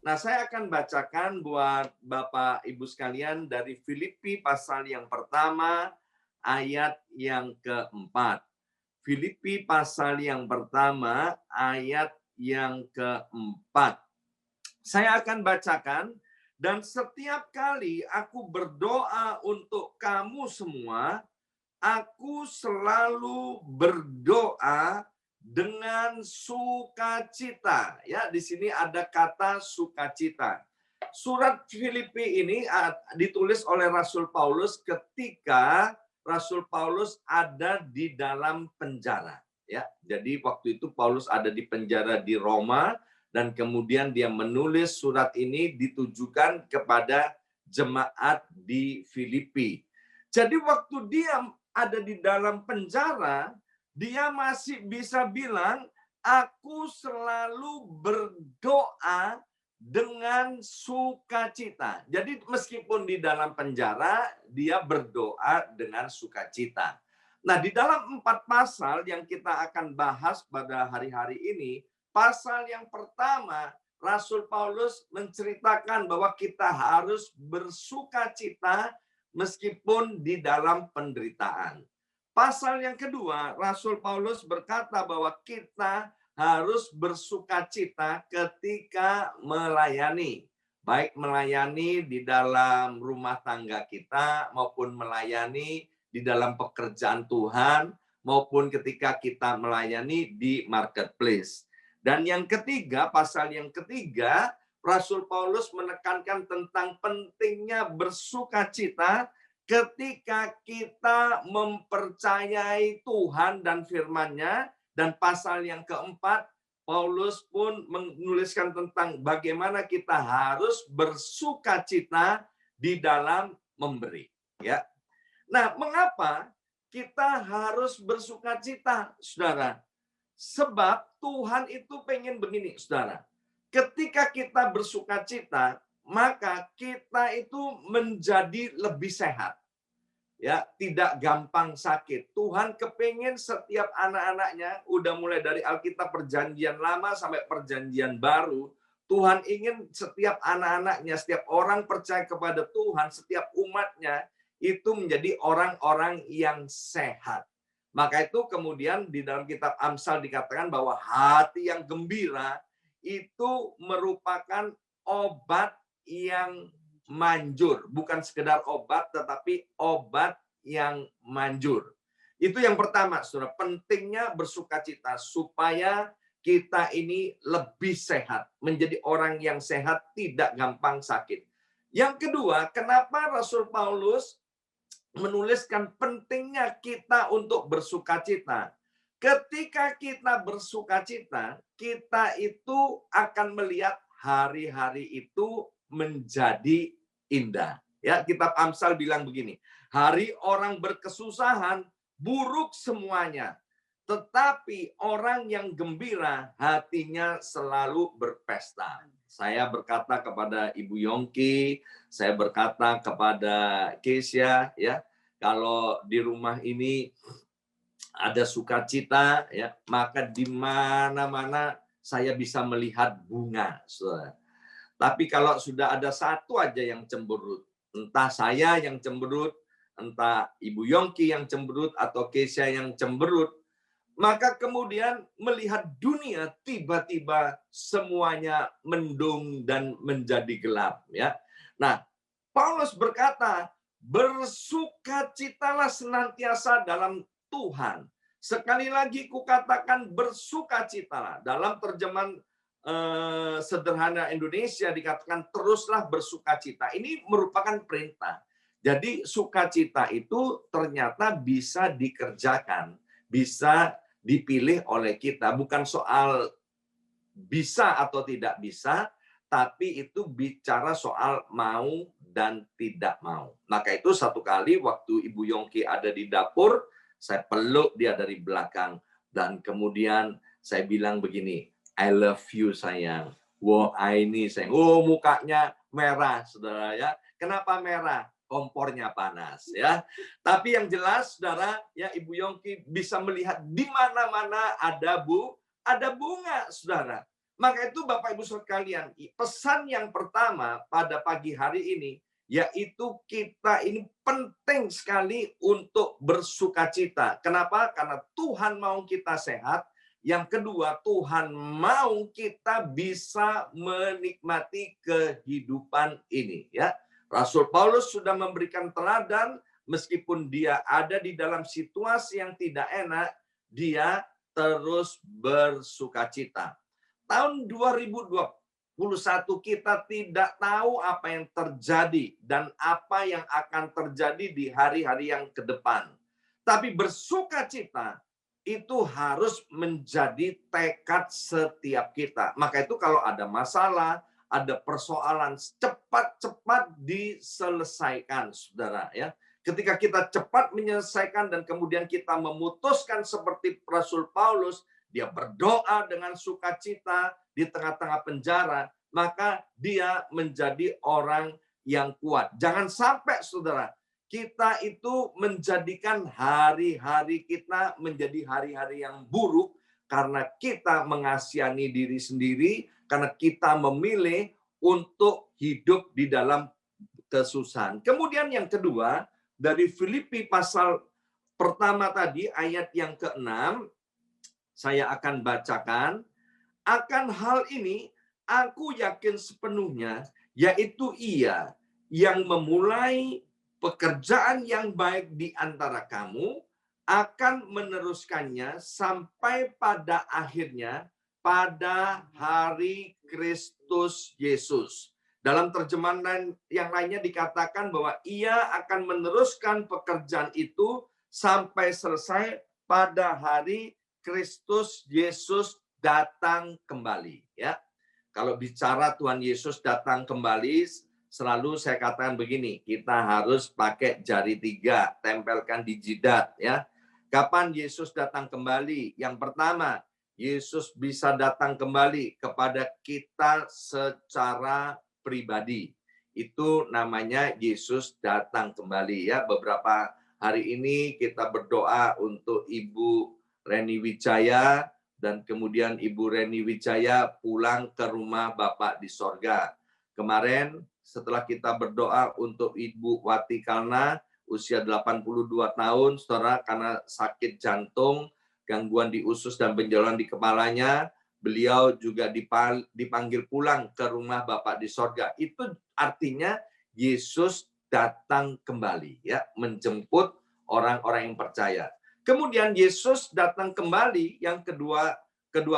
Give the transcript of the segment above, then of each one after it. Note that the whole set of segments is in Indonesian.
Nah, saya akan bacakan buat Bapak Ibu sekalian dari Filipi pasal yang pertama, ayat yang keempat. Filipi pasal yang pertama, ayat yang keempat. Saya akan bacakan, dan setiap kali aku berdoa untuk kamu semua, aku selalu berdoa dengan sukacita. Ya, di sini ada kata sukacita. Surat Filipi ini ditulis oleh Rasul Paulus ketika Rasul Paulus ada di dalam penjara. Ya, jadi waktu itu Paulus ada di penjara di Roma, dan kemudian dia menulis surat ini ditujukan kepada jemaat di Filipi. Jadi waktu dia ada di dalam penjara, dia masih bisa bilang, aku selalu berdoa dengan sukacita. Jadi meskipun di dalam penjara, dia berdoa dengan sukacita. Nah, di dalam 4 pasal yang kita akan bahas pada hari-hari ini, pasal yang pertama, Rasul Paulus menceritakan bahwa kita harus bersukacita meskipun di dalam penderitaan. Pasal yang kedua, Rasul Paulus berkata bahwa kita harus bersukacita ketika melayani. Baik melayani di dalam rumah tangga kita, maupun melayani di dalam pekerjaan Tuhan, maupun ketika kita melayani di marketplace. Dan yang ketiga, pasal yang ketiga, Rasul Paulus menekankan tentang pentingnya bersukacita ketika kita mempercayai Tuhan dan firman-Nya. Dan pasal yang keempat, Paulus pun menuliskan tentang bagaimana kita harus bersukacita di dalam memberi. Ya. Nah, mengapa kita harus bersukacita, saudara? Sebab Tuhan itu pengen begini, saudara. Ketika kita bersukacita, maka kita itu menjadi lebih sehat. Ya, tidak gampang sakit. Tuhan kepengen setiap anak-anaknya, udah mulai dari Alkitab perjanjian lama sampai perjanjian baru, Tuhan ingin setiap anak-anaknya, setiap orang percaya kepada Tuhan, setiap umatnya, itu menjadi orang-orang yang sehat. Maka itu kemudian di dalam kitab Amsal dikatakan bahwa hati yang gembira itu merupakan obat yang manjur. Bukan sekedar obat, tetapi obat yang manjur. Itu yang pertama, saudara. Pentingnya bersukacita supaya kita ini lebih sehat. Menjadi orang yang sehat, tidak gampang sakit. Yang kedua, kenapa Rasul Paulus menuliskan pentingnya kita untuk bersukacita. Ketika kita bersukacita, kita itu akan melihat hari-hari itu menjadi indah. Ya, kitab Amsal bilang begini, hari orang berkesusahan buruk semuanya, tetapi orang yang gembira hatinya selalu berpesta. Saya berkata kepada Ibu Yongki, saya berkata kepada Kesia, ya, kalau di rumah ini ada sukacita, ya, maka di mana-mana saya bisa melihat bunga. Tapi kalau sudah ada satu aja yang cemberut, entah saya yang cemberut, entah Ibu Yongki yang cemberut, atau Kesia yang cemberut, maka kemudian melihat dunia tiba-tiba semuanya mendung dan menjadi gelap. Ya. Nah, Paulus berkata, bersukacitalah senantiasa dalam Tuhan. Sekali lagi kukatakan bersukacitalah. Dalam terjemahan sederhana Indonesia dikatakan teruslah bersukacita. Ini merupakan perintah. Jadi sukacita itu ternyata bisa dikerjakan, bisa dipilih oleh kita. Bukan soal bisa atau tidak bisa, tapi itu bicara soal mau dan tidak mau. Maka itu satu kali waktu Ibu Yongki ada di dapur, saya peluk dia dari belakang. Dan kemudian saya bilang begini, I love you sayang. Wow, ini sayang. Oh, mukanya merah, saudara ya. Kenapa merah? Kompornya panas ya. Tapi yang jelas saudara ya, Ibu Yongki bisa melihat di mana-mana ada bunga saudara. Maka itu Bapak Ibu sekalian, pesan yang pertama pada pagi hari ini, yaitu kita ini penting sekali untuk bersukacita. Kenapa? Karena Tuhan mau kita sehat. Yang kedua, Tuhan mau kita bisa menikmati kehidupan ini. Ya, Rasul Paulus sudah memberikan teladan, meskipun dia ada di dalam situasi yang tidak enak, dia terus bersukacita. Tahun 2021 kita tidak tahu apa yang terjadi dan apa yang akan terjadi di hari-hari yang ke depan. Tapi bersukacita itu harus menjadi tekad setiap kita. Maka itu kalau ada masalah, ada persoalan, cepat-cepat diselesaikan, saudara. Ya, ketika kita cepat menyelesaikan dan kemudian kita memutuskan seperti Rasul Paulus, dia berdoa dengan sukacita di tengah-tengah penjara, maka dia menjadi orang yang kuat. Jangan sampai, saudara, kita itu menjadikan hari-hari kita menjadi hari-hari yang buruk karena kita mengasihani diri sendiri, karena kita memilih untuk hidup di dalam kesusahan. Kemudian yang kedua, dari Filipi pasal pertama tadi, ayat yang ke-6, saya akan bacakan. Akan hal ini, aku yakin sepenuhnya, yaitu Ia yang memulai pekerjaan yang baik di antara kamu, akan meneruskannya sampai pada akhirnya, pada hari Kristus Yesus. Dalam terjemahan yang lainnya dikatakan bahwa Ia akan meneruskan pekerjaan itu sampai selesai pada hari Kristus Yesus datang kembali. Ya, kalau bicara Tuhan Yesus datang kembali, selalu saya katakan begini, kita harus pakai jari 3, tempelkan di jidat. Ya, kapan Yesus datang kembali? Yang pertama, Yesus bisa datang kembali kepada kita secara pribadi. Itu namanya Yesus datang kembali. Ya, beberapa hari ini kita berdoa untuk Ibu Reni Wijaya, dan kemudian Ibu Reni Wijaya pulang ke rumah Bapak di sorga. Kemarin setelah kita berdoa untuk Ibu Wati Kalna, usia 82 tahun, saudara, karena sakit jantung, gangguan di usus dan benjolan di kepalanya, beliau juga dipanggil pulang ke rumah Bapak di sorga. Itu artinya Yesus datang kembali, ya, menjemput orang-orang yang percaya. Kemudian Yesus datang kembali yang kedua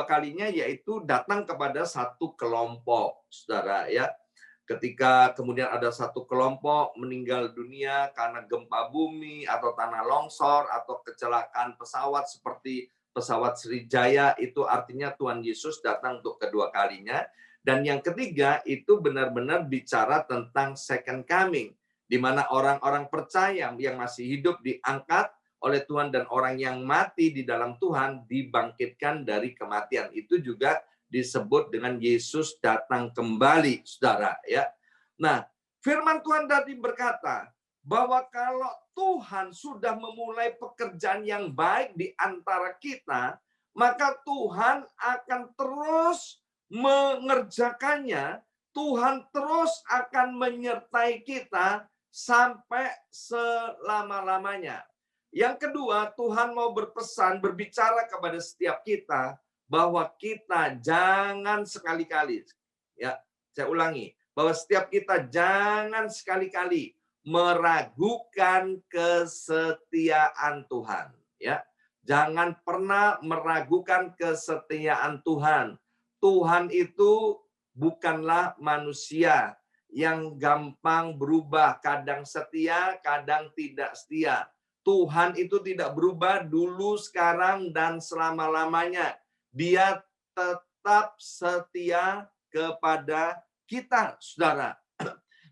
kalinya, yaitu datang kepada satu kelompok, saudara. Ya, ketika kemudian ada satu kelompok meninggal dunia karena gempa bumi atau tanah longsor atau kecelakaan pesawat seperti pesawat Sriwijaya, itu artinya Tuhan Yesus datang untuk kedua kalinya. Dan yang ketiga itu benar-benar bicara tentang second coming, di mana orang-orang percaya yang masih hidup diangkat oleh Tuhan dan orang yang mati di dalam Tuhan dibangkitkan dari kematian. Itu juga disebut dengan Yesus datang kembali, saudara. Ya. Nah, firman Tuhan tadi berkata bahwa kalau Tuhan sudah memulai pekerjaan yang baik di antara kita, maka Tuhan akan terus mengerjakannya. Tuhan terus akan menyertai kita sampai selama-lamanya. Yang kedua, Tuhan mau berpesan, berbicara kepada setiap kita bahwa kita jangan sekali-kali, ya, saya ulangi, bahwa setiap kita jangan sekali-kali meragukan kesetiaan Tuhan, ya. Jangan pernah meragukan kesetiaan Tuhan. Tuhan itu bukanlah manusia yang gampang berubah, kadang setia, kadang tidak setia. Tuhan itu tidak berubah dulu, sekarang, dan selama-lamanya. Dia tetap setia kepada kita, saudara.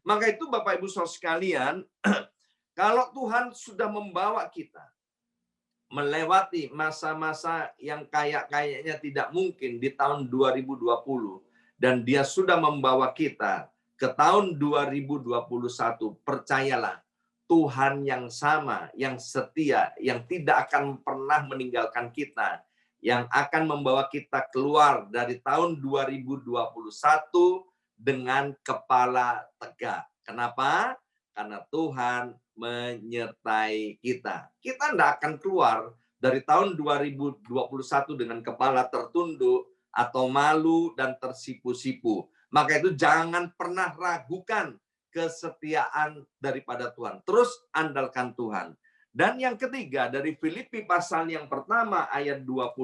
Maka itu Bapak Ibu Saudara sekalian, kalau Tuhan sudah membawa kita melewati masa-masa yang kayaknya tidak mungkin di tahun 2020, dan dia sudah membawa kita ke tahun 2021, percayalah, Tuhan yang sama, yang setia, yang tidak akan pernah meninggalkan kita, yang akan membawa kita keluar dari tahun 2021 dengan kepala tegak. Kenapa? Karena Tuhan menyertai kita. Kita tidak akan keluar dari tahun 2021 dengan kepala tertunduk atau malu dan tersipu-sipu. Maka itu jangan pernah ragukan kesetiaan daripada Tuhan. Terus andalkan Tuhan. Dan yang ketiga dari Filipi pasal yang pertama ayat 21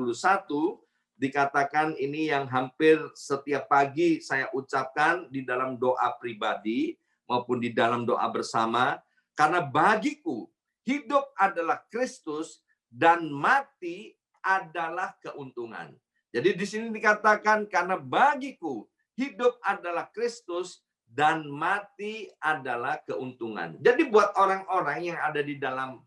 dikatakan ini yang hampir setiap pagi saya ucapkan di dalam doa pribadi maupun di dalam doa bersama. Karena bagiku hidup adalah Kristus dan mati adalah keuntungan. Jadi di sini dikatakan karena bagiku hidup adalah Kristus dan mati adalah keuntungan. Jadi buat orang-orang yang ada di dalam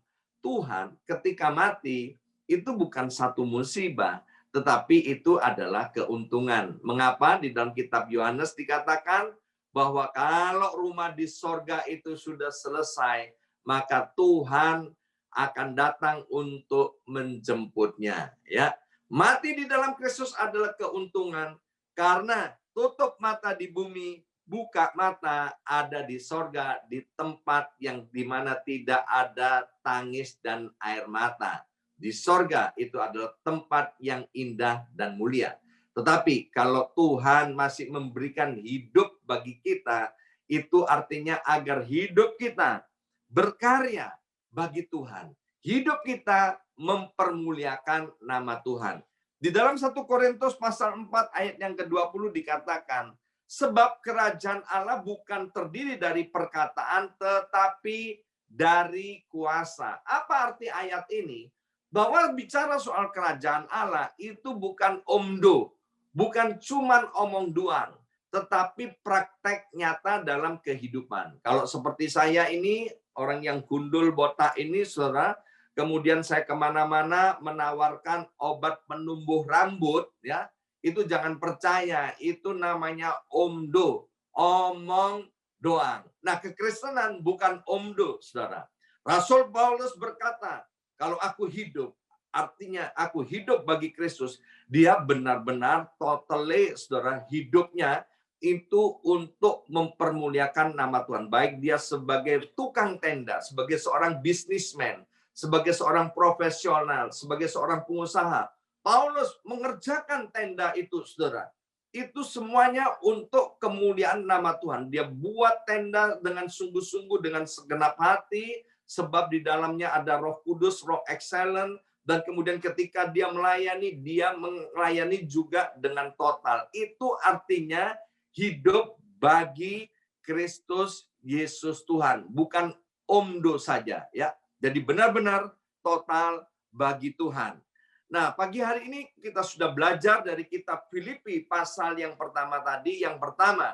Tuhan ketika mati itu bukan satu musibah, tetapi itu adalah keuntungan. Mengapa di dalam kitab Yohanes dikatakan bahwa kalau rumah di sorga itu sudah selesai, maka Tuhan akan datang untuk menjemputnya. Ya, mati di dalam Kristus adalah keuntungan karena tutup mata di bumi, buka mata ada di sorga, di tempat yang dimana tidak ada tangis dan air mata. Di sorga itu adalah tempat yang indah dan mulia. Tetapi kalau Tuhan masih memberikan hidup bagi kita, itu artinya agar hidup kita berkarya bagi Tuhan. Hidup kita mempermuliakan nama Tuhan. Di dalam 1 Korintus pasal 4 ayat yang ke-20 dikatakan, sebab kerajaan Allah bukan terdiri dari perkataan, tetapi dari kuasa. Apa arti ayat ini? Bahwa bicara soal kerajaan Allah itu bukan omdo, bukan cuman omong doang, tetapi praktek nyata dalam kehidupan. Kalau seperti saya ini, orang yang gundul botak ini, saudara, kemudian saya kemana-mana menawarkan obat penumbuh rambut, ya, itu jangan percaya, itu namanya omdo, omong doang. Nah, kekristenan bukan omdo, saudara. Rasul Paulus berkata, kalau aku hidup, artinya aku hidup bagi Kristus. Dia benar-benar totally, saudara, hidupnya itu untuk mempermuliakan nama Tuhan. Baik dia sebagai tukang tenda, sebagai seorang bisnismen, sebagai seorang profesional, sebagai seorang pengusaha. Paulus mengerjakan tenda itu, saudara. Itu semuanya untuk kemuliaan nama Tuhan. Dia buat tenda dengan sungguh-sungguh, dengan segenap hati, sebab di dalamnya ada Roh Kudus, Roh excellent, dan kemudian ketika dia melayani juga dengan total. Itu artinya hidup bagi Kristus Yesus Tuhan, bukan omdo saja, ya. Jadi benar-benar total bagi Tuhan. Nah, pagi hari ini kita sudah belajar dari kitab Filipi pasal yang pertama tadi. Yang pertama,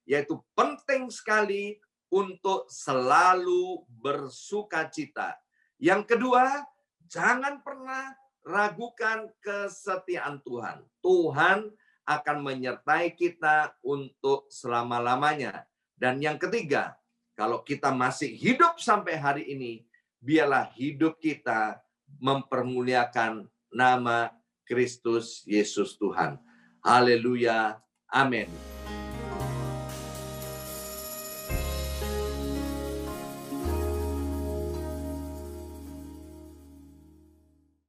yaitu penting sekali untuk selalu bersukacita. Yang kedua, jangan pernah ragukan kesetiaan Tuhan. Tuhan akan menyertai kita untuk selama-lamanya. Dan yang ketiga, kalau kita masih hidup sampai hari ini, biarlah hidup kita mempermuliakan nama Kristus Yesus Tuhan. Haleluya. Amin.